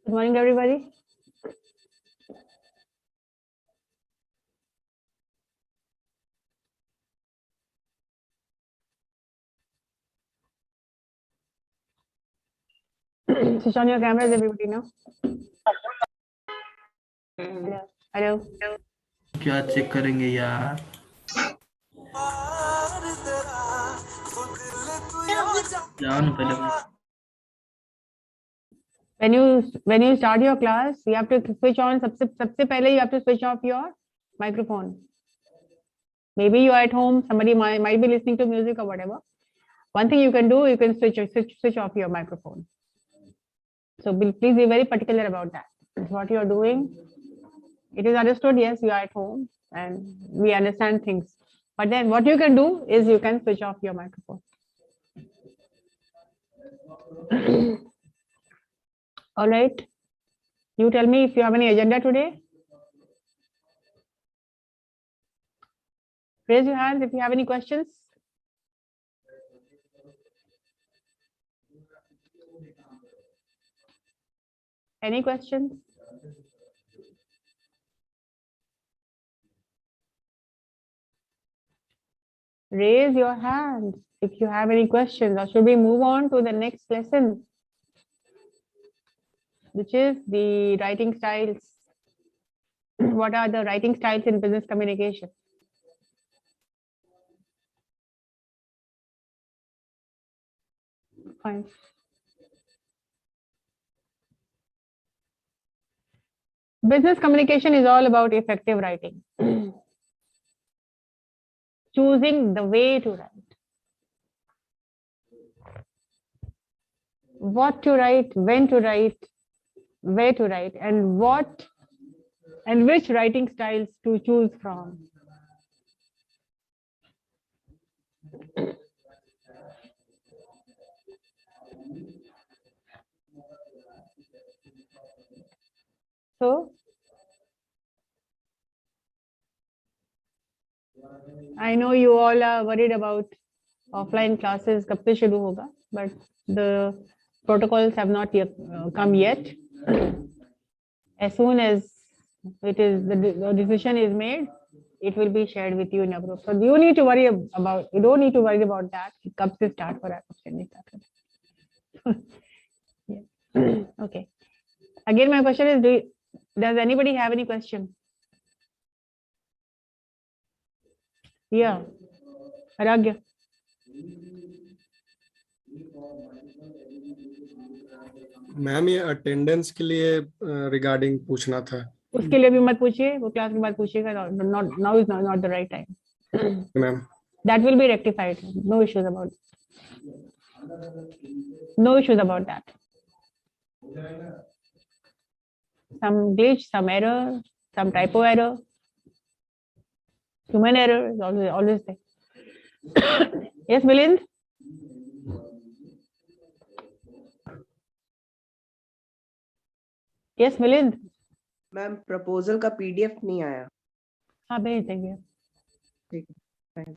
Good morning, everybody. Switch on your cameras, everybody now. Hello. Hello. क्या check करेंगे यार? जाओ ना पहले भाई. When you start your class, you have to switch on. सबसे पहले you have to switch off your microphone. Maybe you are at home. Somebody might be listening to music or whatever. One thing you can do, you can switch off your microphone. So please be very particular about that. What you are doing, it is understood. Yes, you are at home and we understand things. But then what you can do is you can switch off your microphone. All right. You tell me if you have any agenda today. Raise your hands if you have any questions. Any questions? Raise your hand if you have any questions, or should we move on to the next lesson, which is the writing styles. What are the writing styles in business communication? Fine. Business communication is all about effective writing. Choosing the way to write. What to write, when to write, where to write, and what and which writing styles to choose from. So I know you all are worried about offline classes कब से शुरू होगा, but the protocols have not yet come yet. As soon as the decision is made, it will be shared with you in a group. So you don't need to worry about that. कब से start हो रहा है, कब से नहीं start. Yeah. Okay. Again, my question is, does anybody have any question? Yeah. Aragya. Ma'am ये attendance के लिए रिगार्डिंग पूछना था. उसके लिए भी मत पूछिए, वो क्लास के बाद पूछिएगा. Now is not the right time. Ma'am That will be rectified. No issues about that. Some glitch, some error, some typo error, human error is always there. Yes, Milind? Yes, Milind? Ma'am proposal का PDF नहीं आया. हाँ, भेज देंगे. ठीक है.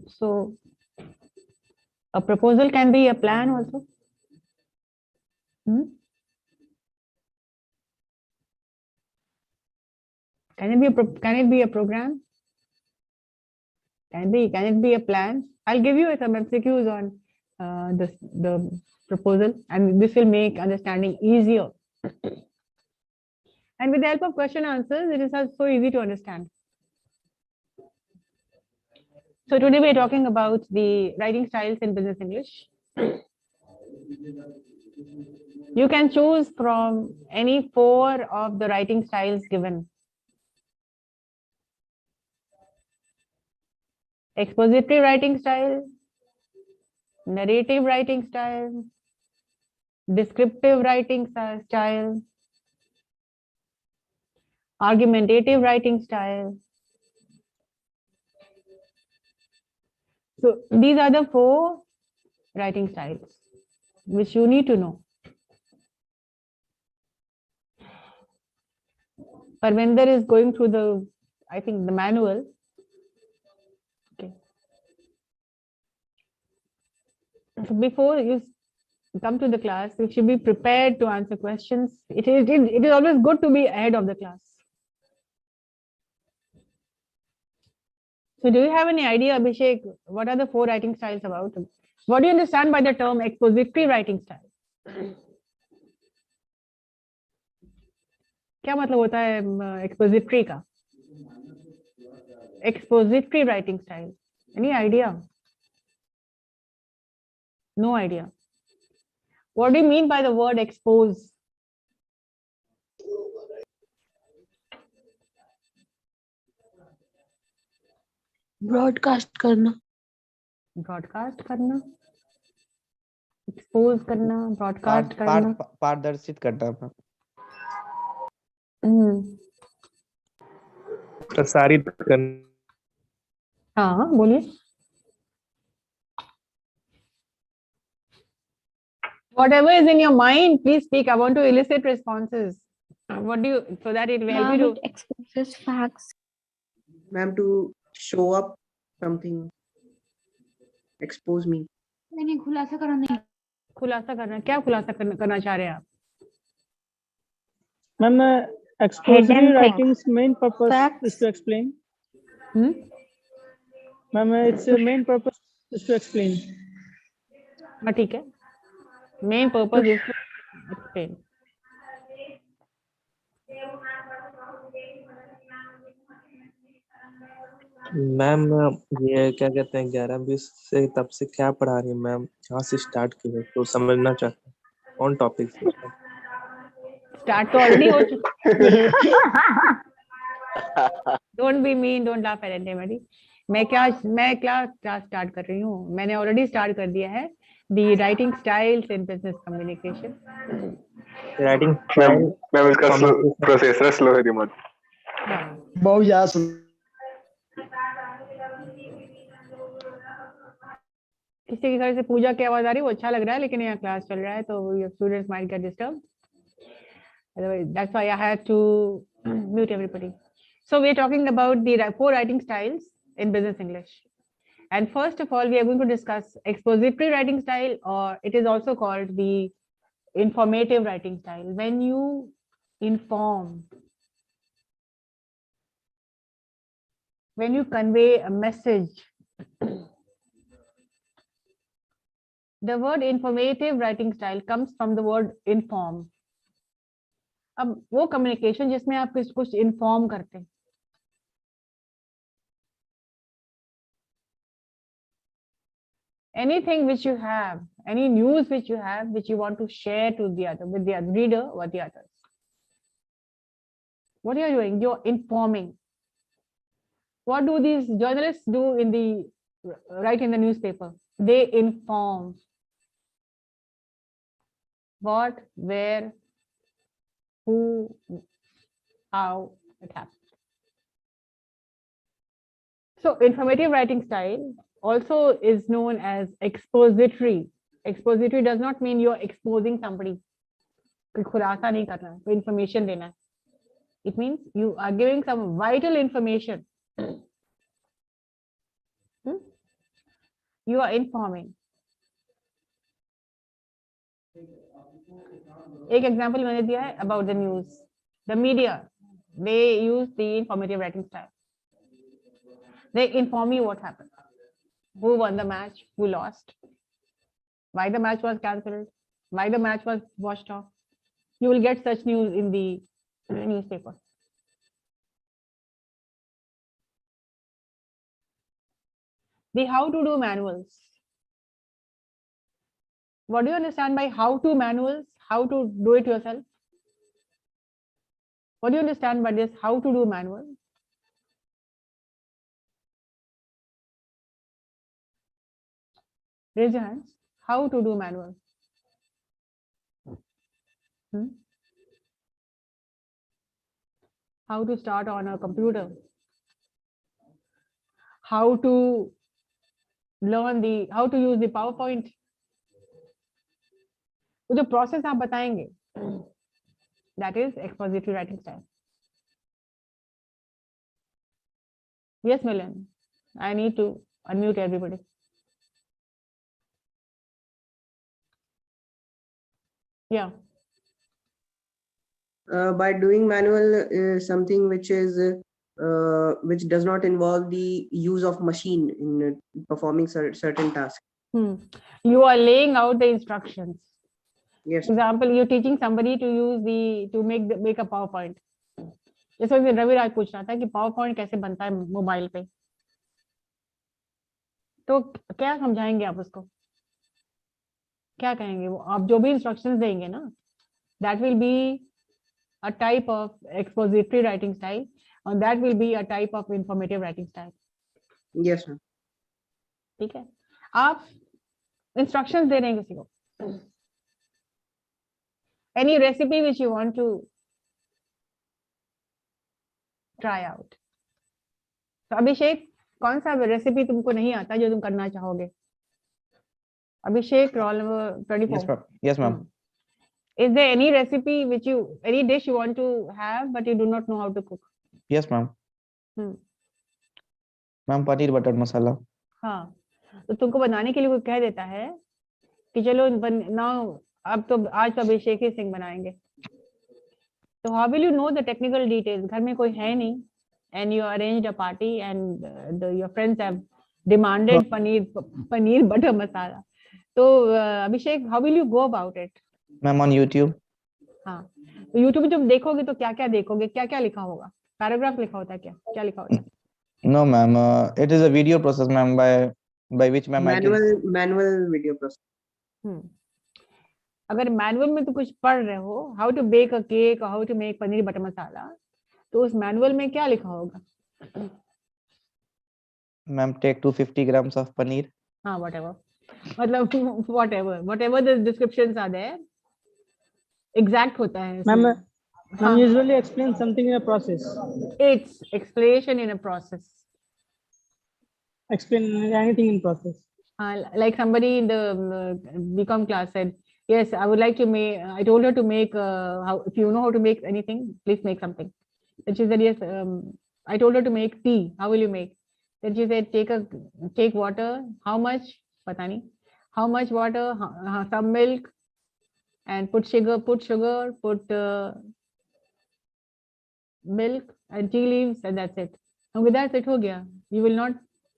So a proposal can be a plan also. Can it be a program? Can it be a plan? I'll give you some MCQs on the proposal, and this will make understanding easier. And with the help of question answers, it is so easy to understand. So today we are talking about the writing styles in business English. You can choose from any 4 of the writing styles given. Expository writing style, narrative writing style, descriptive writing style, argumentative writing style. So these are the 4 writing styles which you need to know. Parvinder is going through the manual. Okay. So before you come to the class, you should be prepared to answer questions. It is always good to be ahead of the class. So do you have any idea, Abhishek, what are the 4 writing styles about? What do you understand by the term expository writing style? क्या मतलब होता है expository का? Expository writing style. Any idea? No idea. What do you mean by the word expose? Broadcast करना Broadcast करना, expose करना, broadcast करना. पारदर्शित करना था, प्रसारित करना। हाँ बोलिए. Whatever is in your mind, please speak. I want to elicit responses. What do you, so that it will help you it to. exposes facts Ma'am, to show up something, expose me. नहीं खुलासा करना खुलासा करना, क्या खुलासा करना चाह रहे हैं आप? Ma'am, expository Hidden writing's main purpose Facts. is to explain. Hmm? Ma'am, its main purpose is to explain. हाँ ठीक है. Main purpose is to explain. Ma'am ये क्या कहते हैं 11-20 से तब से क्या पढ़ा रही है मैम, कहाँ से स्टार्ट की है तो समझना चाहते हैं कौन टॉपिक से Start तो already हो चुका. Don't be mean, don't laugh at anybody. मैं क्या क्लास स्टार्ट कर रही हूँ? मैंने ऑलरेडी स्टार्ट कर दिया है. The writing styles in business communication. Writing ma'am इसका प्रोसेसर स्लो है रिमोट. बहुत ज्यादा किसी के घर से पूजा की आवाज आ रही है, वो अच्छा लग रहा है, लेकिन यहाँ क्लास चल रहा है तो your students might get disturbed. Otherwise, that's why I had to mute everybody. So we're talking about the 4 writing styles in business English. And first of all, we are going to discuss expository writing style, or it is also called the informative writing style. When you inform, when you convey a message. The word informative writing style comes from the word inform. अब वो communication जिसमें आप कुछ inform करते हैं. Anything which you have, any news which you have, which you want to share to the other, with the reader or the others. What are you doing? You're informing. What do these journalists do write in the newspaper? They inform. What, where, who, how it happened. So informative writing style also is known as expository. Expository does not mean you're exposing somebody. खुलासा नहीं करना, कोई information देना है. It means you are giving some vital information. You are informing. एक example मैंने दिया है about the news. The media, they use the informative writing style. They inform you what happened. Who won the match, who lost, why the match was cancelled, why the match was washed off. You will get such news in the newspaper. The how-to-do manuals. What do you understand by how-to manuals? How to do it yourself? What do you understand by this how-to-do manual? Raise your hands. How-to-do manual. How to start on a computer. How to learn how to use the PowerPoint. वो जो process आप बताएंगे, that is expository writing style. Yes, Milan. I need to unmute everybody. Yeah. By doing manual is something which which does not involve the use of machine in performing certain tasks. You are laying out the instructions. Yes. For example, you're teaching somebody to use to make a PowerPoint. जैसे उस दिन रवि राज पूछ रहा था कि PowerPoint कैसे बनता है मोबाइल पे, तो क्या समझाएंगे आप उसको, क्या कहेंगे वो, आप जो भी इंस्ट्रक्शंस देंगे ना, that will be a type of expository writing style and that will be a type of informative writing style. Yes sir. ठीक है, आप इंस्ट्रक्शंस दे रहे हैं किसी को, any recipe which you want to try out. तो अभिषेक, कौन सा रेसिपी तुमको नहीं आता जो तुम करना चाहोगे? Abhishek, roll number 24. Yes, ma'am. Yes, ma'am. Is there any recipe any dish you want to have but you do not know how to cook? Yes, ma'am. Ma'am, paneer butter masala. हाँ, तो तुमको बनाने के लिए कोई कह देता है कि चलो अब तो आज तो अभिषेक ही सिंह बनाएंगे, तो how will you know the technical details? घर में कोई है नहीं and you arranged a party and your friends have demanded paneer butter masala. तो अभिषेक, how will you go about it? Ma'am, on YouTube. हाँ, तो YouTube में जब देखोगे तो क्या क्या देखोगे, क्या क्या लिखा होगा, पैराग्राफ लिखा होता है, क्या क्या लिखा होता है? No, ma'am. It is a video process, ma'am, by which, ma'am, manual video process. अगर मैनुअल में तो कुछ पढ़ रहे हो, how to bake a cake और how to make paneer butter masala, तो उस मैनुअल में क्या लिखा होगा? Ma'am, take 250 grams of paneer. हाँ, whatever, मतलब whatever the descriptions are there, exact होता है. Ma'am usually explain something in a process. It's explanation in a process. Explain anything in process. Like somebody in the BCom class said, yes, I would like to make, I told her to make, if you know how to make anything, please make something. And she said, yes, I told her to make tea. How will you make? Then she said, take water. How much? Pata nahi. How much water? Some milk, and put sugar, put milk and tea leaves, and that's it. And with that, it ho gaya. You will not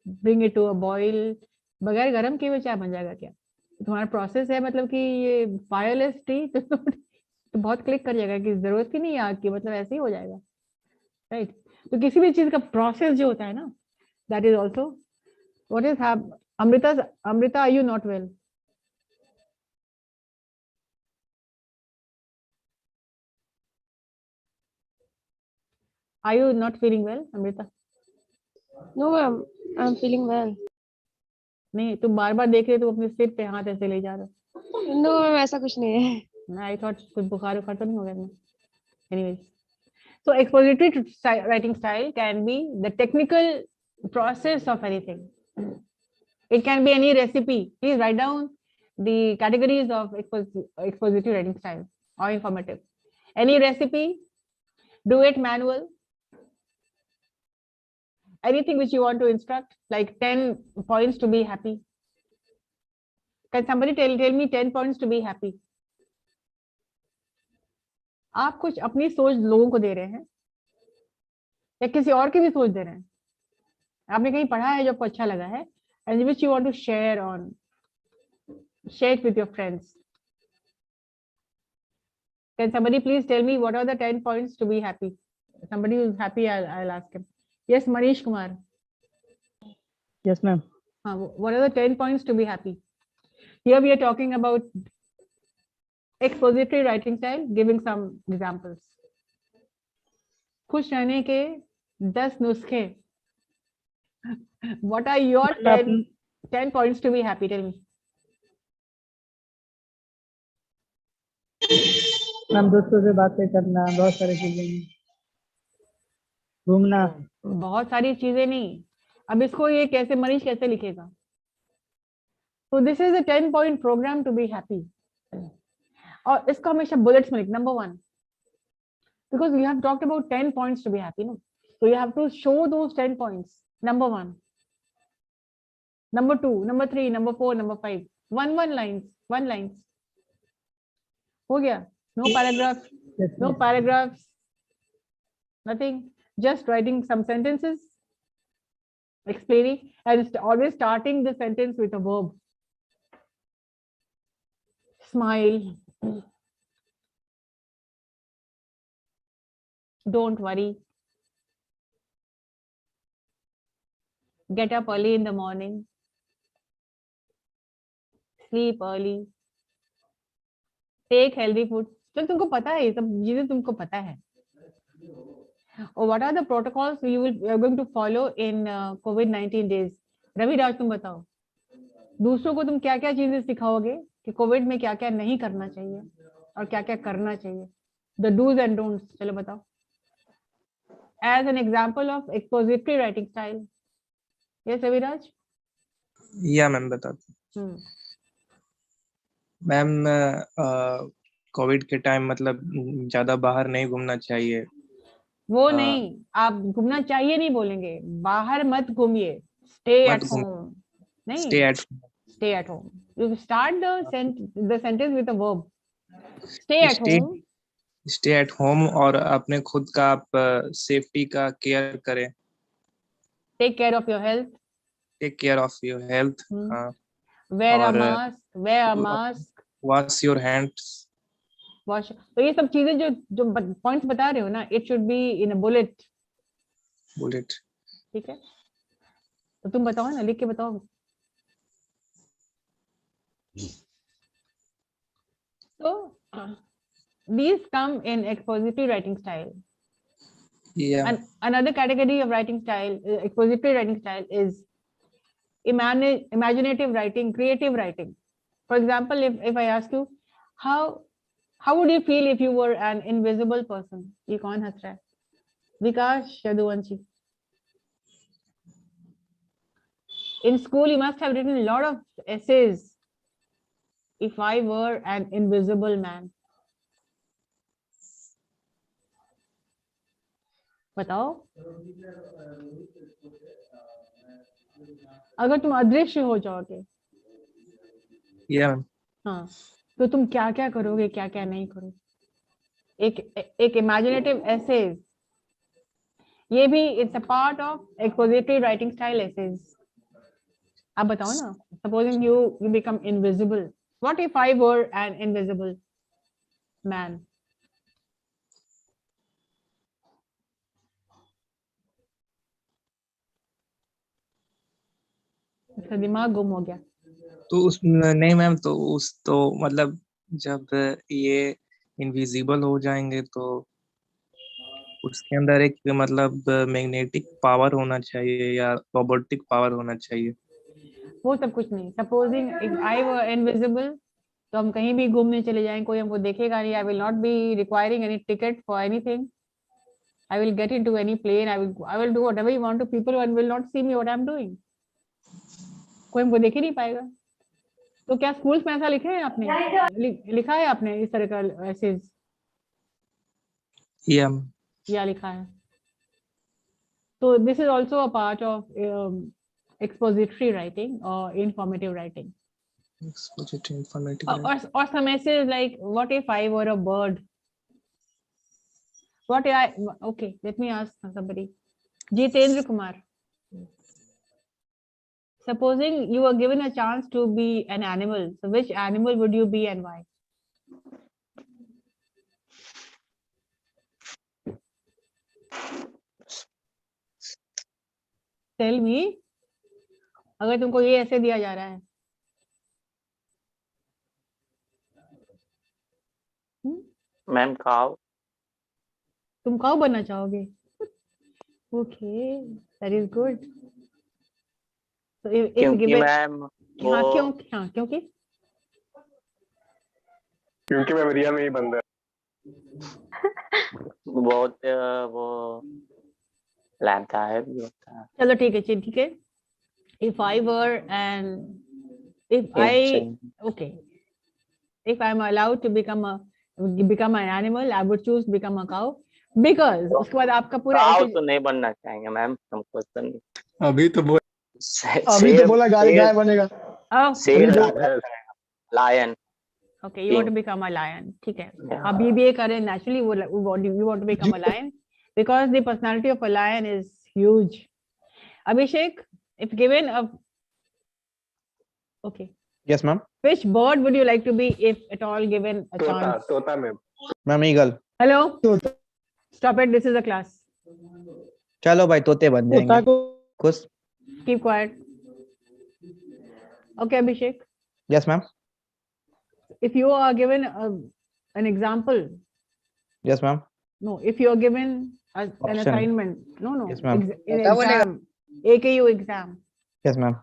bring it to a boil. बगैर गरम किए हुए चाय बन जाएगा क्या? तुम्हारा process है, मतलब कि ये फायरलेस टी तो बहुत क्लिक कर जाएगा कि जरूरत ही नहीं है आग की, मतलब ऐसे ही हो जाएगा, राइट? तो किसी भी चीज का प्रोसेस जो होता है ना, that is also what is Amrita, are you not well? Are you not feeling well, Amrita? No, ma'am. I'm feeling well. नहीं, तुम बार बार देख रहे हो, तुम अपने सिर पे हाथ ऐसे ले जा रहे हो. No, ma'am, ऐसा कुछ नहीं है. I thought कुछ बुखार तो नहीं हो गया. Anyways, so expository writing style can be the technical process of anything. It can be any recipe. Please write down the categories of expository writing style or informative. Any recipe, do it manual. Anything which you want to instruct, like 10 points to be happy. Can somebody tell me 10 points to be happy? आप कुछ अपनी सोच लोगों को दे रहे हैं या किसी और की भी सोच दे रहे हैं? आपने कहीं पढ़ा है जो आपको अच्छा लगा है, and which you want to share it with your friends. Can somebody please tell me what are the 10 points to be happy? Somebody who is happy, I'll ask him. Yes, Manish Kumar. Yes, ma'am. What are the 10 points to be happy? Here we are talking about expository writing style, giving some examples. खुश रहने के 10 नुस्खे. What are your 10 points to be happy? Tell me. Ma'am, दोस्तों से बातें करना, बहुत सारी चीजें, घूमना. बहुत सारी चीजें नहीं. अब इसको ये कैसे मनीष कैसे लिखेगा? So this is a 10-point program to be happy. और इसको हमेशा बुलेट्स में लिख. Number 1, because we have talked about 10 points to be happy, no? So you have to show those 10 points. Number 1, number 2, number 3, number 4, number 5. One lines. हो गया? No paragraph, Yes, no ma'am. paragraphs, nothing, just writing some sentences, explaining, and always starting the sentence with a verb. Smile, don't worry, get up early in the morning, sleep early, take healthy food. तो तुमको पता है, ये सब चीजें तुमको पता है. और what are the protocols you are going to follow in COVID-19 days? Ravi Raj, तुम बताओ, दूसरों को तुम क्या क्या चीजें सिखाओगे कि कोविड में क्या क्या नहीं करना चाहिए और क्या क्या करना चाहिए? The do's and don'ts, चलो बताओ. As an example of expository writing style. Yes, Ravi Raj? या मैम बताते हम्म. मैम कोविड के टाइम मतलब ज्यादा बाहर नहीं घूमना चाहिए. वो नहीं, आप घूमना चाहिए नहीं बोलेंगे, बाहर मत घूमिए, stay मत at घूम home. नहीं, stay at stay at home. You start the sentence with a verb. Stay at Stay- home. Stay at home और अपने खुद का आप सेफ्टी का केयर करें. Take care of your health. Take care of your health. Wear a और mask. Wear a mask. Wash your hands. Wash. तो ये सब चीजें जो पॉइंट्स बता रहे हो ना, it should be in a bullet. Bullet. ठीक है, तो तुम बताओ ना, लिख के बताओ. So these come in expository writing style. या And another category of writing style, expository writing style, is imaginative writing, creative writing. For example, if I ask you, how would you feel if you were an invisible person? ये कौन हंस रहा है? विकास Yaduvanshi. In school, you must have written a lot of essays. If I were an invisible man. बताओ, अगर तुम अदृश्य हो जाओगे, या हाँ, तो तुम क्या क्या करोगे, क्या क्या नहीं करोगे? एक इमेजिनेटिव एसेज, ये भी it's a part of expository writing style essays. आप बताओ ना, supposing you become invisible, what if I were an invisible man? उसका दिमाग गुम हो गया. तो उस नहीं मैम, तो उस तो मतलब जब ये इनविजिबल हो जाएंगे तो उसके अंदर एक मतलब मैग्नेटिक पावर होना चाहिए या रोबोटिक पावर होना चाहिए. वो सब कुछ नहीं. Supposing if I were invisible, तो हम कहीं भी घूमने चले जाएं, कोई हमको देखेगा नहीं. I will not be requiring any ticket for anything. I will get into any plane. I will do whatever you want to. People will not see me what I'm doing. कोई हमको देख ही नहीं पाएगा. तो क्या स्कूल्स में ऐसा लिखे हैं आपने? लिखा है आपने इस तरह का ऐसे या लिखा है? तो this is also a part of expository writing or informative writing. Expository informative. Or some essays like, what if I were a bird? What if I, okay, let me ask somebody. Jitendra Kumar. Supposing you were given a chance to be an animal, so which animal would you be and why? Tell me, अगर तुमको ये ऐसे दिया जा रहा है, ma'am काव. तुम काव बनना चाहोगे? Okay, that is good. So if क्योंकि given, मैम हाँ क्यों, हाँ क्योंकि मैं रिया में ही बंद है. बहुत वो लाभदायक भी होता है. चलो ठीक है. If I were and if I okay, if I'm allowed to become an animal, I would choose become a cow because उसके बाद आपका पूरा काव ऐसे तो नहीं बनना चाहेंगे मैम, हम क्वेश्चन. अभी तो बोला गाय बनेगा. शेर. Lion. Okay, you want to become a lion. Okay. A BBA current naturally you want to become a lion because the personality of a lion is huge. Abhishek, if given a Yes, ma'am. which bird would you like to be if at all given a chance? तोता ma'am. Ma'am, eagle. Hello? Stop it. This is a class. चलो भाई तोते बन जाएंगे. खुश. Keep quiet. Okay, Abhishek. Yes, ma'am. If you are given an example, Yes, ma'am. no, if you are given an Option. assignment, no, Yes, ma'am. exam, AKU exam. Yes, ma'am.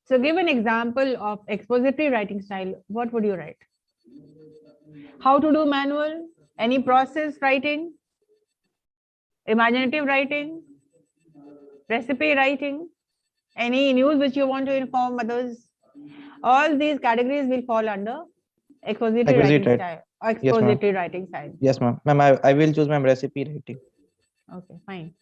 So give an example of expository writing style. What would you write? How to do manual? Any process writing? Imaginative writing? Recipe writing? Any news which you want to inform others? All these categories will fall under expository writing Expository. style. Or expository writing style. Yes, ma'am. Ma'am, I will choose ma'am recipe writing. Okay, fine.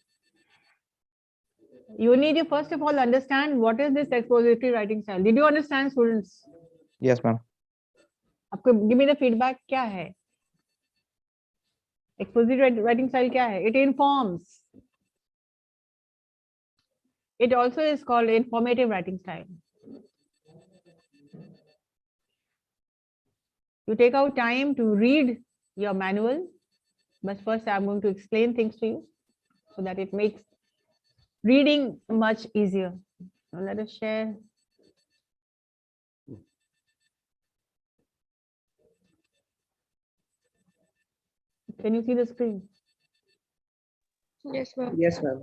You need to first of all understand what is this expository writing style. Did you understand, students? Yes, ma'am. Give me the feedback. क्या है? Expository writing style क्या है? It informs. It also is called informative writing style. You take out time to read your manual, but first I'm going to explain things to you so that it makes reading much easier. Now let us share. Can you see the screen? Yes, ma'am. Yes, ma'am.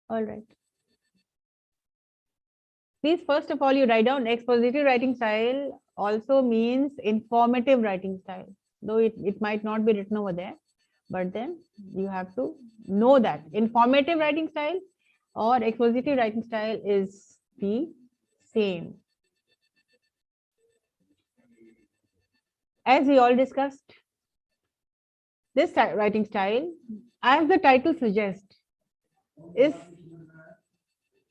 All right. Please, first of all, you write down expository writing style also means informative writing style, though it might not be written over there, but then you have to know that informative writing style or expository writing style is the same. As we all discussed, this writing style, as the title suggests, is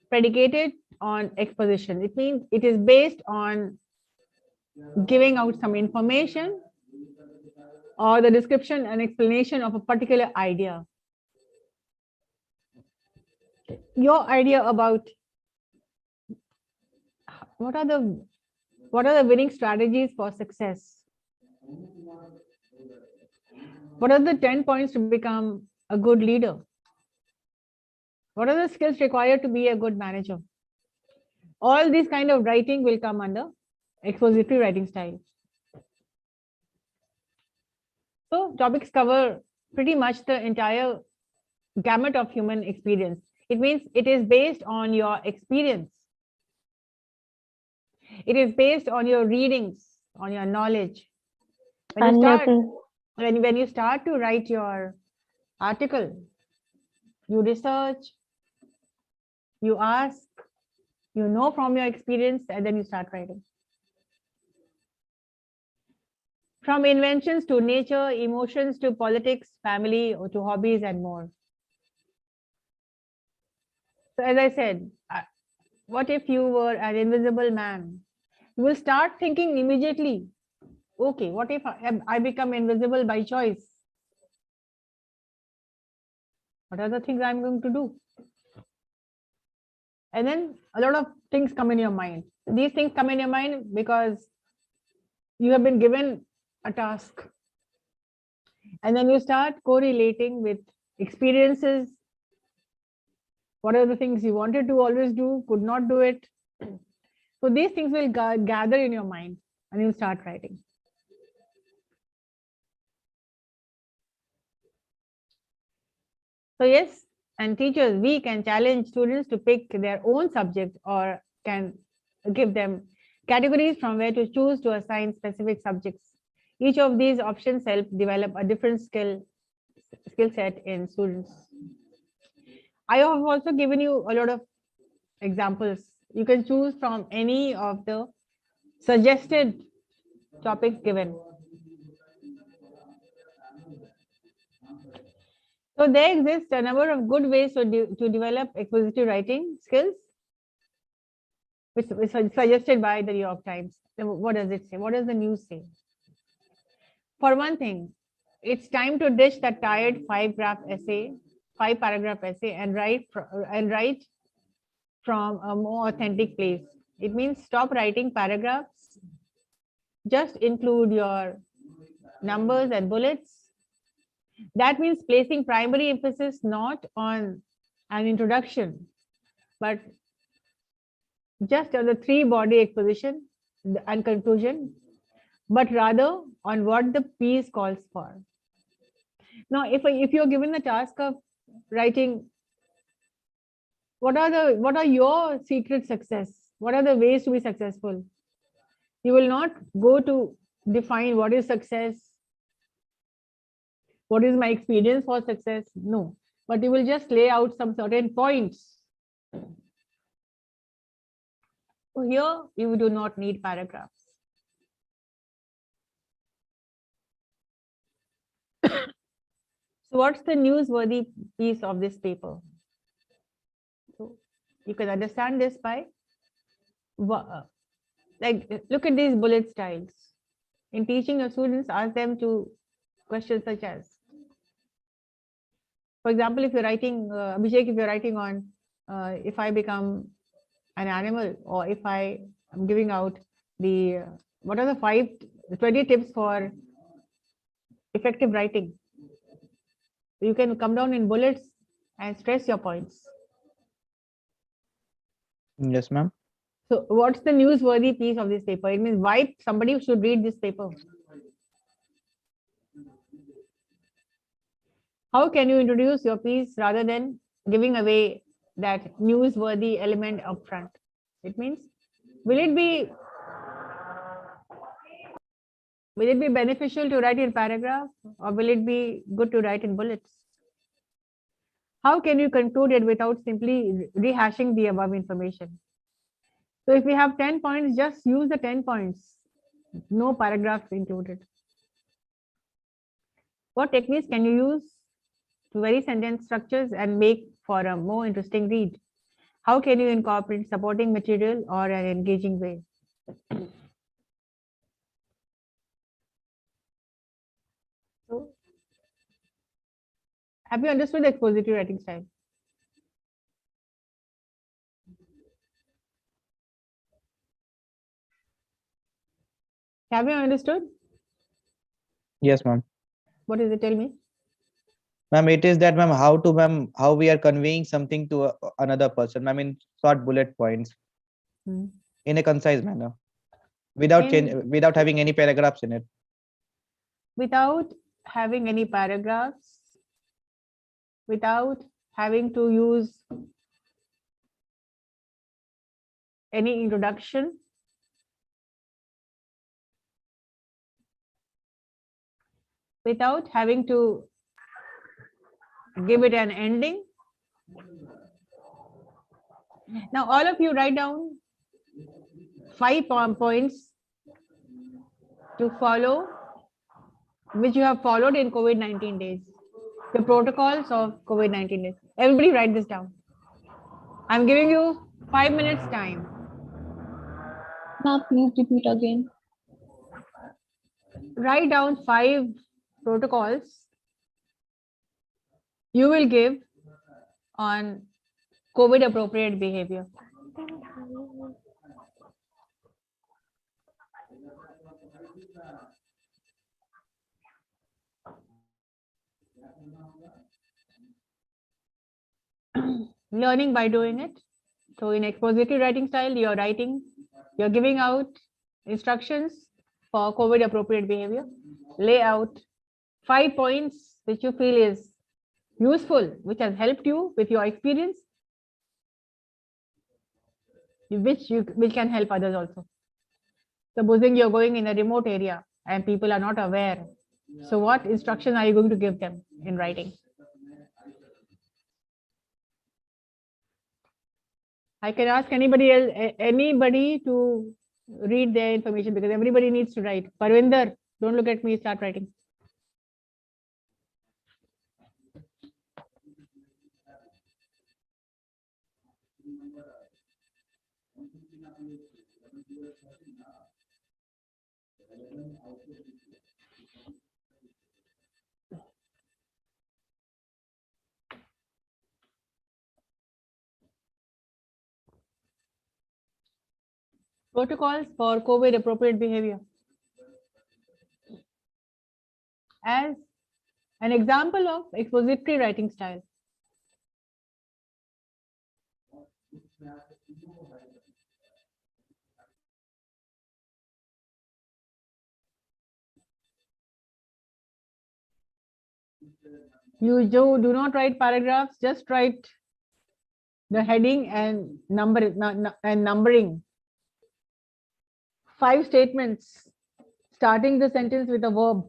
predicated on exposition. It means it is based on giving out some information or the description and explanation of a particular idea. Your idea about what are the winning strategies for success? What are the 10 points to become a good leader? What are the skills required to be a good manager? All these kind of writing will come under expository writing style. So topics cover pretty much the entire gamut of human experience. It means it is based on your experience. It is based on your readings, on your knowledge. When you start to write your article, you research, you ask, you know from your experience, and then you start writing. From inventions to nature, emotions to politics, family, or to hobbies and more. So as I said, what if you were an invisible man? You will start thinking immediately, okay, what if I become invisible by choice? What are the things I'm going to do? And then a lot of things come in your mind. These things come in your mind because you have been given a task. And then you start correlating with experiences. What are the things you wanted to always do, could not do it? So these things will gather in your mind and you start writing. So yes, and teachers, we can challenge students to pick their own subject or can give them categories from where to choose to assign specific subjects. Each of these options help develop a different skill set in students. I have also given you a lot of examples. You can choose from any of the suggested topics given. So there exists a number of good ways to develop expository writing skills. which was suggested by the New York Times. Then what does it say? What does the news say? For one thing, it's time to ditch the tired five-paragraph essay, and write from a more authentic place. It means stop writing paragraphs. Just include your numbers and bullets. That means placing primary emphasis not on an introduction, but just on the three-body exposition and conclusion, but rather on what the piece calls for. Now, if you're given the task of writing, what are your secret success? What are the ways to be successful? You will not go to define what is success, what is my experience for success? No, but you will just lay out some certain points. So here you do not need paragraphs. So what's the newsworthy piece of this paper? So you can understand this by, like, look at these bullet styles. In teaching your students, ask them to questions such as, for example, if you're writing, Abhishek, if you're writing on if I become an animal, or if I am giving out the, what are the 20 tips for effective writing? You can come down in bullets and stress your points. Yes, ma'am. So what's the newsworthy piece of this paper? It means why somebody should read this paper. How can you introduce your piece rather than giving away that newsworthy element upfront? It means, will it be beneficial to write in paragraph, or will it be good to write in bullets? How can you conclude it without simply rehashing the above information? So if we have 10 points, just use the 10 points, no paragraphs included. What techniques can you use to vary sentence structures and make for a more interesting read? How can you incorporate supporting material or an engaging way? So, have you understood the expository writing style? Have you understood? Yes, ma'am. What is it? Tell me. Ma'am, it is that, ma'am, how we are conveying something to another person, ma'am, in short bullet points, in a concise manner, without having any paragraphs in it. Without having any paragraphs, without having to use any introduction, without having to give it an ending. Now, all of you write down 5 points to follow, which you have followed in COVID-19 days, the protocols of COVID-19 days. Everybody write this down. I'm giving you 5 minutes time. Ma'am, please repeat again. Write down 5 protocols you will give on COVID appropriate behavior. Learning by doing it. So in expository writing style, you're giving out instructions for COVID appropriate behavior. Lay out 5 points which you feel is useful, which has helped you with your experience, which can help others also. Supposing you're going in a remote area and people are not aware, so what instruction are you going to give them in writing? I can ask anybody to read their information, because everybody needs to write. Parvinder, don't look at me, start writing. Protocols for COVID appropriate behavior. As an example of expository writing style. You do not write paragraphs, just write the heading and numbering. 5 statements, starting the sentence with a verb.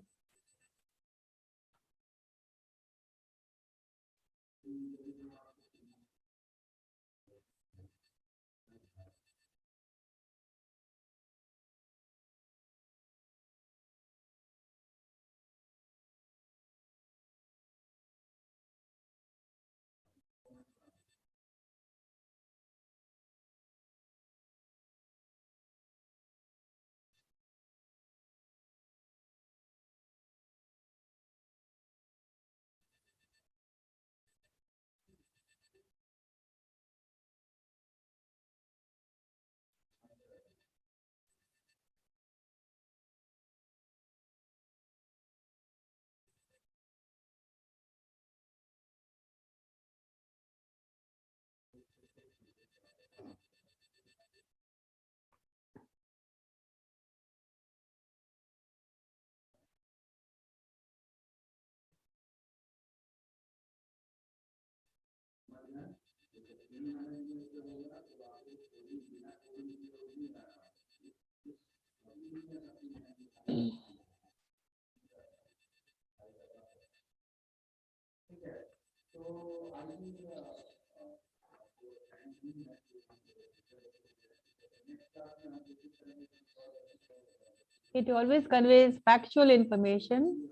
It always conveys factual information.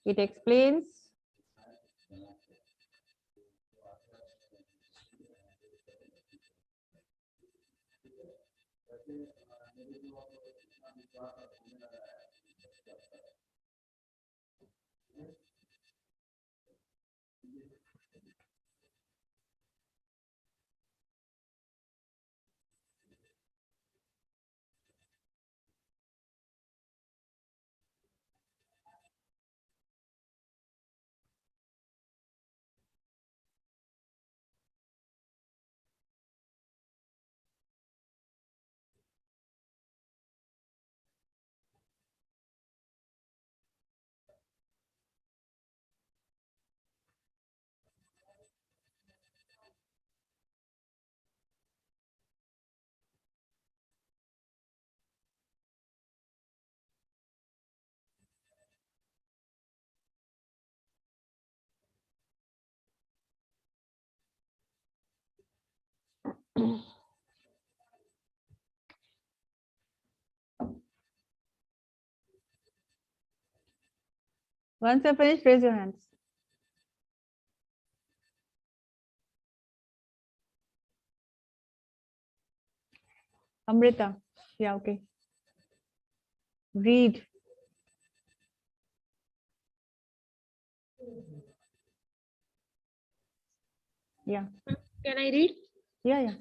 It explains. Once you're finished, raise your hands. Amrita, yeah, okay. Read. Yeah. Can I read? Yeah, yeah.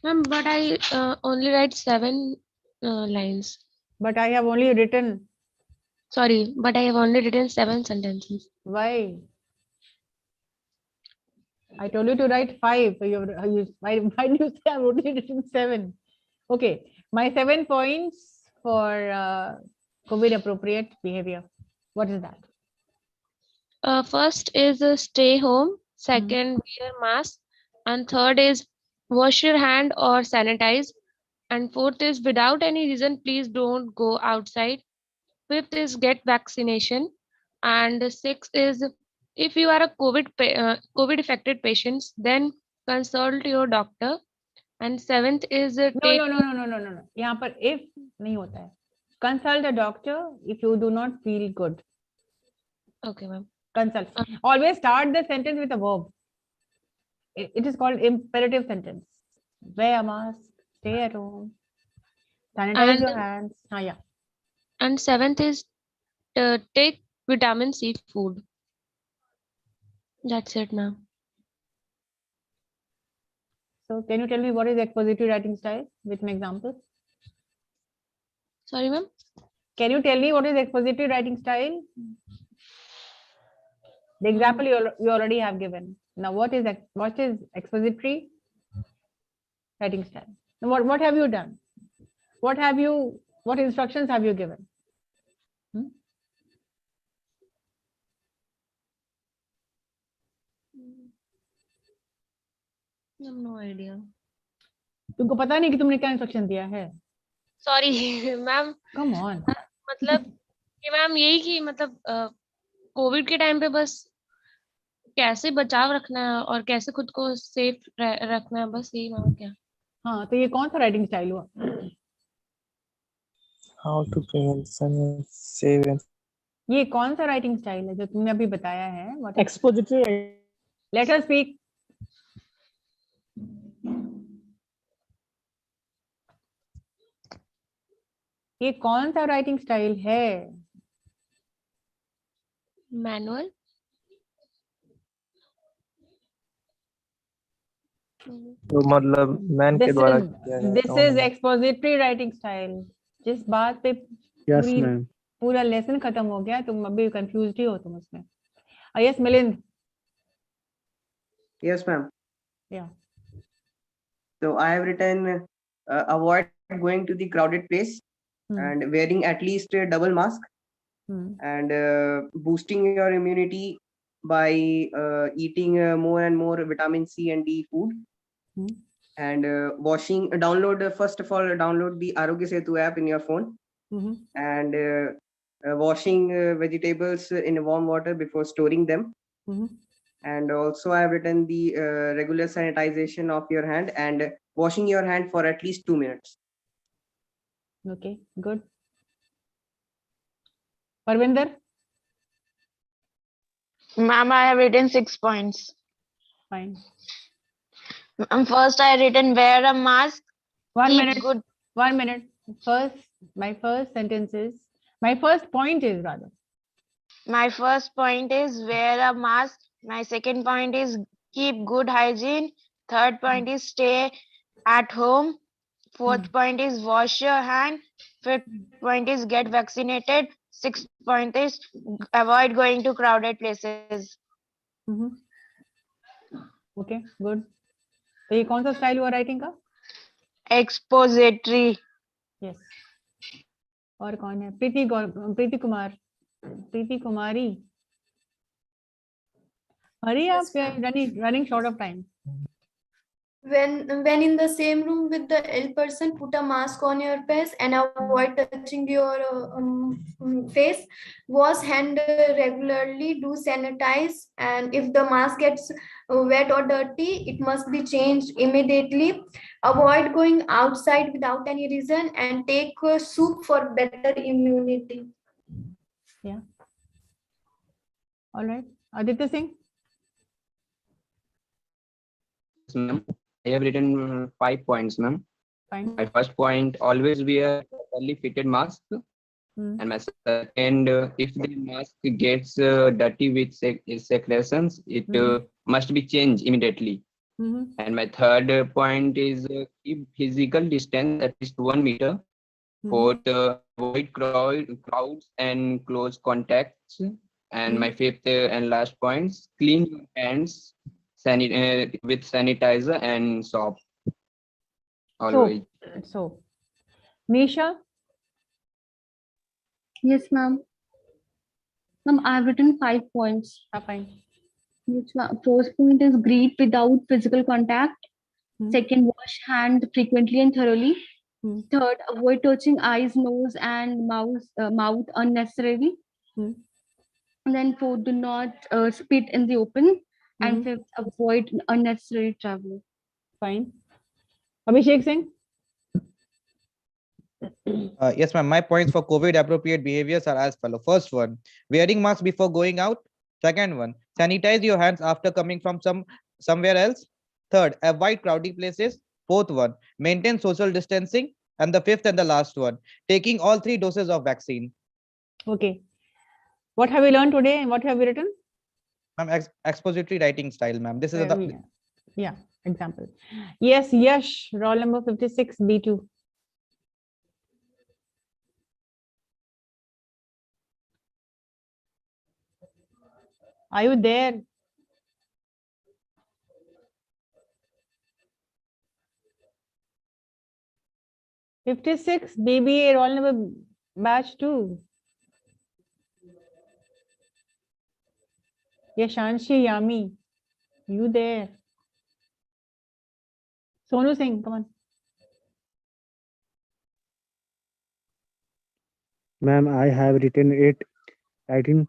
Ma'am, but I only write 7 lines. But I have only written. Sorry, but I have only written 7 sentences. Why? I told you to write 5. Why did you say I've only written 7? Okay, my 7 points for COVID appropriate behavior. What is that? First is stay home. Second, wear mask. And third is wash your hand or sanitize. And fourth is without any reason, please don't go outside. Fifth is get vaccination. And sixth is if you are a COVID affected patient, then consult your doctor. And seventh is No. take. यहाँ पर if नहीं होता है. Consult a doctor if you do not feel good. Okay, ma'am. Consult. Always start the sentence with a verb. It is called imperative sentence. wear a mask, stay at home, sanitize And your hands. Yeah. and seventh is take vitamin C food. That's it, ma'am. So can you tell me what is expository writing style with an example? Sorry, ma'am. Can you tell me what is expository writing style? The example you already have given. Now, what is expository writing style? Now, what have you done? What instructions have you given? I have no idea. तुमको पता नहीं कि तुमने क्या instruction दिया है? Sorry ma'am. Come on. मतलब कि मैम यही कि मतलब कोविड के टाइम पे बस कैसे बचाव रखना है और कैसे खुद को सेफ रखना है, बस यही मैम. क्या हाँ, तो ये कौन सा राइटिंग स्टाइल हुआ? How to prevent save. ये कौन सा राइटिंग स्टाइल है जो तुमने अभी बताया है? Expository. Let us speak. ये कौन सा राइटिंग स्टाइल है? मैनुअल. तो मतलब मैन के द्वारा किया जाता This है is expository writing style. जिस बात पे Yes, ma'am. पूरा लेसन खत्म हो गया, तुम अभी कंफ्यूज ही हो तुम उसमें. Yes, Milind. Yes, ma'am. Yeah. So I have written avoid going to the crowded place and wearing at least a double mask and boosting your immunity by eating more and more vitamin C and D food and first of all download the Arogya Setu app in your phone and washing vegetables in warm water before storing them. And also I have written the regular sanitization of your hand and washing your hand for at least 2 minutes. Okay, good. Parvinder? Ma'am, I have written 6 points. Fine. First, I have written wear a mask. 1 minute. Good. 1 minute. My first point is rather. My first point is wear a mask. My second point is keep good hygiene. Third point is stay at home. Fourth point is wash your hand. Fifth point is get vaccinated. Sixth point is avoid going to crowded places. Okay, good. तो ये कौन सा style हुआ writing का? Expository. Yes. और कौन है? प्रीति कुमारी. Hurry up, we are running short of time. When in the same room with the ill person, put a mask on your face and avoid touching your face. Wash hand regularly, do sanitize, and if the mask gets wet or dirty, it must be changed immediately. Avoid going outside without any reason and take soup for better immunity. Yeah. All right. Aditya Singh? Ma'am, I have written 5 points, ma'am. Fine. My first point, always wear properly fitted mask. And my second, if the mask gets dirty with secretions, it must be changed immediately. And my third point is keep physical distance at least 1 meter. Fourth, avoid crowds and close contacts. And my fifth and last points, clean your hands with sanitizer and soap. Always. So, Nisha? Yes, ma'am. Ma'am, I have written 5 points. Fine. Yes, ma'am. First point is greet without physical contact. Second, wash hand frequently and thoroughly. Third, avoid touching eyes, nose, and mouth unnecessarily. And then fourth, do not spit in the open. And fifth, avoid unnecessary travel. Fine. Abhishek Singh? Yes, ma'am. My points for COVID appropriate behaviors are as follow. First one, wearing mask before going out. Second one, sanitize your hands after coming from somewhere else. Third, avoid crowded places. Fourth one, maintain social distancing. And the fifth and the last one, taking all 3 doses of vaccine. Okay. What have we learned today and what have we written? Ma'am, expository writing style, ma'am. This is yeah, example. Yes, Yash, roll number 56, B2. Are you there? BBA roll number batch 2. Yashanshi Yami, you there? Sonu Singh, come on. Ma'am, I have written it. Writing,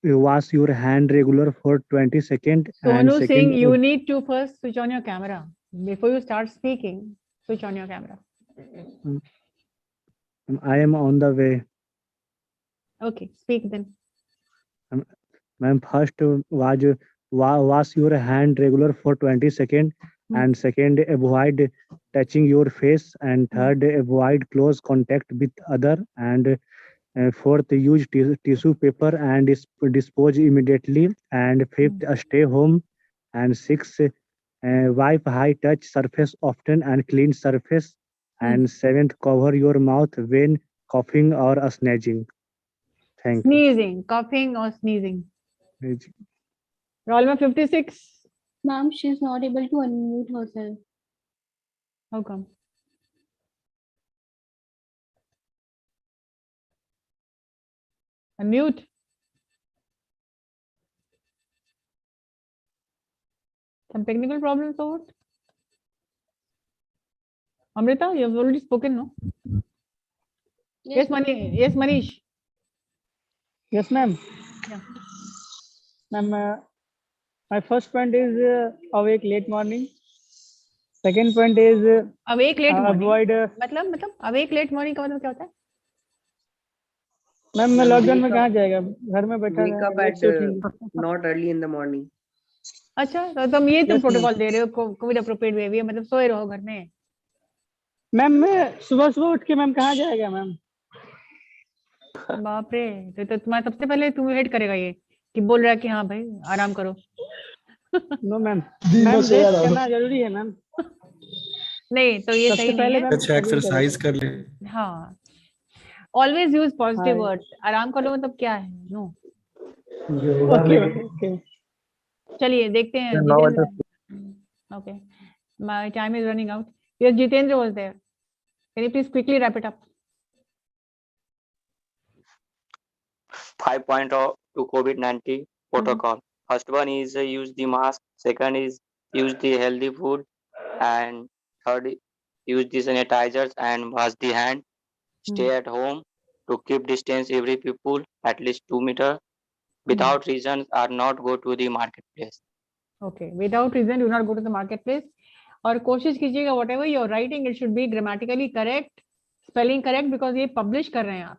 wash your hand regular for 20 seconds. And Sonu second, Singh, you need to first switch on your camera. Before you start speaking, switch on your camera. I am on the way. Okay, speak then. Ma'am, first wash your hand regular for 20 seconds. And second, avoid touching your face. And third, avoid close contact with other. And fourth, use tissue paper and dispose immediately. And fifth, stay home. And sixth, wipe high touch surface often and clean surface. And seventh, cover your mouth when coughing or sneezing. Thank you. Sneezing, coughing or sneezing. Roll number 56. Ma'am, she's not able to unmute herself. How come? Unmute. Some technical problems or what? Amrita, you have already spoken, no? Yes, Manish. Yes, ma'am. Yeah. Ma'am, my first point is awake late morning. Second point is awake late morning. Avoid. मतलब awake late morning का मतलब क्या होता है? Ma'am मैं lockdown में कहाँ जाएगा, घर में बैठा Wake up at not early in the morning. अच्छा, तो तुम ये तुम प्रोटोकॉल दे रहे हो कोविड अप्रोप्रिएट बिहेवियर, मतलब सोए रहो घर में. मैम मैं सुबह उठ के मैम कहाँ जाएगा मैम? बाप रे, तो तुम्हारा सबसे पहले तुम्हें हेड करेगा ये कि बोल रहा है कि हाँ भाई आराम करो. नो मैम, रेस्ट करना जरूरी है मैम. नहीं तो ये सही नहीं है. अच्छा एक्सरसाइज कर ले. हाँ, ऑलवेज यूज पॉजिटिव वर्ड्स. आराम करो मतलब क्या है? नो. ओके. चलिए देखते हैं. Okay, my time is running out. Yes, Jitendra was there. Can you please quickly wrap it up? 5 point to COVID-19 protocol. First one is use the mask. Second is use the healthy food. And third, use the sanitizers and wash the hand. Stay at home to keep distance every people at least 2 meters. Without reasons or not go to the marketplace. Okay, without reason do not go to the marketplace. और कोशिश कीजिएगा whatever you are writing it should be grammatically correct, spelling correct, because ये publish कर रहे हैं आप.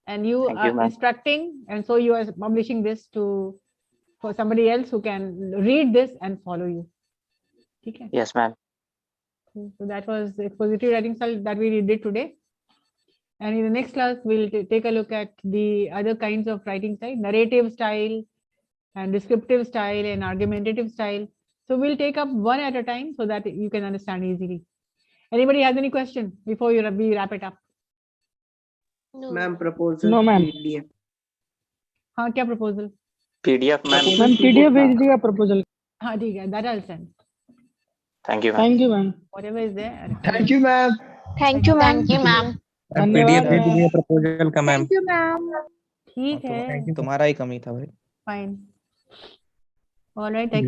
And you are instructing, and so you are publishing this for somebody else who can read this and follow you. Okay. Yes, ma'am. So that was the expository writing style that we did today. And in the next class, we'll take a look at the other kinds of writing style, narrative style and descriptive style and argumentative style. So we'll take up one at a time so that you can understand easily. Anybody has any question before we wrap it up? No. Ma'am, proposal. No, ma'am. PDF. हाँ, क्या proposal? PDF, ma'am. Ma'am, PDF भेज दिया proposal. हाँ, ठीक है. That I'll send. Thank you, ma'am. Thank you, ma'am. Whatever is there. Thank you, ma'am. Thank you, ma'am. Thank you, ma'am. PDF भेज दिया proposal का मैम. Thank you, ma'am. ठीक है. तुम्हारा ही कमी था भाई. Fine. All right. Take